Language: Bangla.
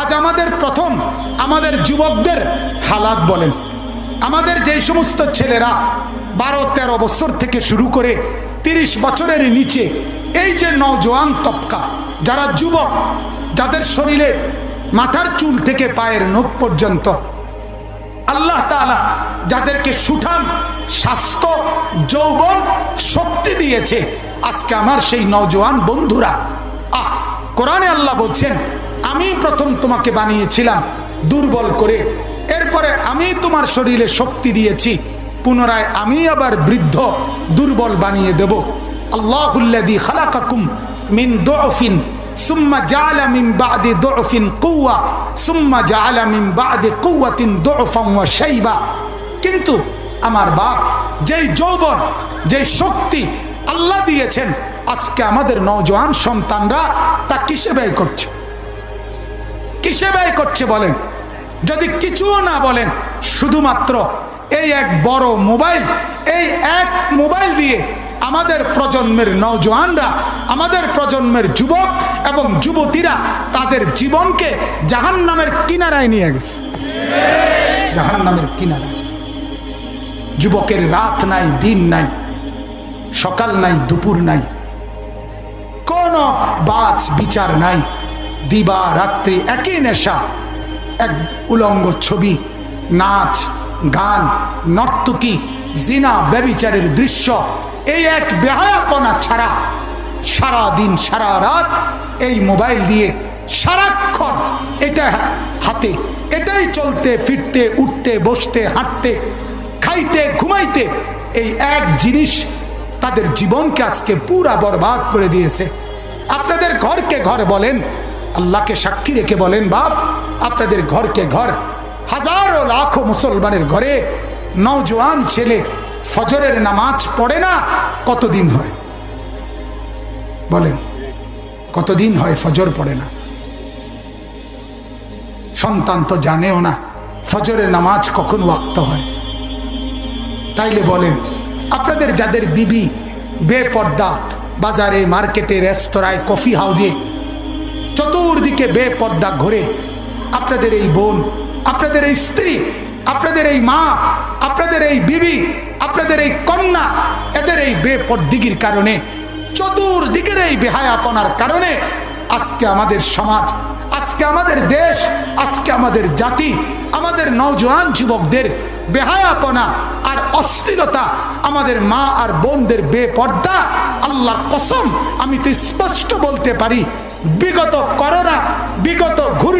আজ আমাদের প্রথম আমাদের যুবকদের হালাত বলেন। আমাদের যে সমস্ত ছেলেরা 12-13 বছর থেকে শুরু করে 30 বছরের নিচে, এই যে নওজোয়ান তবকা, যারা যুবক, যাদের শরীরে মাথার চুল থেকে পায়ের নখ পর্যন্ত আল্লাহ তাআলা যাদেরকে সুঠাম স্বাস্থ্য, যৌবন, শক্তি দিয়েছে, আজকে আমার সেই নওজোয়ান বন্ধুরা, কোরআনে আল্লাহ বলছেন, আমি প্রথম তোমাকে বানিয়েছিলাম দুর্বল করে, এরপরে আমি তোমার শরীরে শক্তি দিয়েছি, পুনরায় আমি আবার বৃদ্ধ দুর্বল বানিয়ে দেব। আল্লাহুল্লাযী খালাকাকুম মিন দুআফিন সুম্মা জাআলা মিন বা'দি দুআফিন কুওয়া সুম্মা জাআলা মিন বা'দি কুওয়াতিন দুআফান ওয়া শাইবা। কিন্তু আমার বাপ, যেই যৌবন, যেই শক্তি আল্লাহ দিয়েছেন, আজকে আমাদের নওজোয়ান সন্তানরা তা কিসে ব্যয় করছে? কিসে ব্যয় করছে বলেন? যদি কিছু না বলেন, শুধুমাত্র এই এক বড় মোবাইল, এই এক মোবাইল দিয়ে আমাদের প্রজন্মের নওজোয়ানরা, আমাদের প্রজন্মের যুবক এবং যুবতীরা তাদের জীবনকে জাহান্নামের কিনারায় নিয়ে গেছে। জাহান্নামের কিনারায়। যুবকের রাত নাই, দিন নাই, সকাল নাই, দুপুর নাই, কোন বাজ বিচার নাই, দিবা রাত্রি একই নেশা, এক উলঙ্গ ছবি, নাচ, গান, নর্তকী, জিনা, ব্যভিচারের দৃশ্য, এই এক বেহায়াপনা ছাড়া সারা দিন সারা রাত এই মোবাইল দিয়ে সারাক্ষণ এটা হাতে, এটাই চলতে ফিরতে, উঠতে বসতে, হাঁটতে, খাইতে ঘুমাইতে, এই এক জিনিস তাদের জীবনকে আজকে পুরা বরবাদ করে দিয়েছে। আপনাদের ঘরকে ঘর বলেন, আল্লাহকে সাক্ষী রেখে বলেন বাপ, আপনাদের ঘরকে ঘর, হাজারো লাখো মুসলমানের ঘরে নওজোয়ান ছেলে ফজরের নামাজ পড়ে না। কতদিন হয় বলেন? কতদিন হয় ফজর পড়ে না? সন্তান তো জানেও না ফজরের নামাজ কখন ওয়াক্ত হয়। তাইলে বলেন, আপনাদের যাদের বিবি বেপর্দা, বাজারে, মার্কেটে, রেস্তোরাঁয়, কফি হাউজে চতুর্দিকে বেপর্দা ঘুরে, আপনাদের এই বোন, আপনাদের এই স্ত্রী, আপনাদের এই মা, আপনাদের এই বিবি, আপনাদের এই কন্যা, এদের এই বেপরদিগির কারণে, চতুর্দিকের এই বেহায়াপনার কারণে আজকে আমাদের সমাজ, আজকে আমাদের দেশ, আজকে আমাদের জাতি, আমাদের নওজোয়ান যুবকদের বেহায়াপনা আর অস্থিরতা, আমাদের মা আর বোনদের বেপর্দা, আল্লাহর কসম আমি তো স্পষ্ট বলতে পারি, বিগত করোনা, বিগত ঘূর্ণি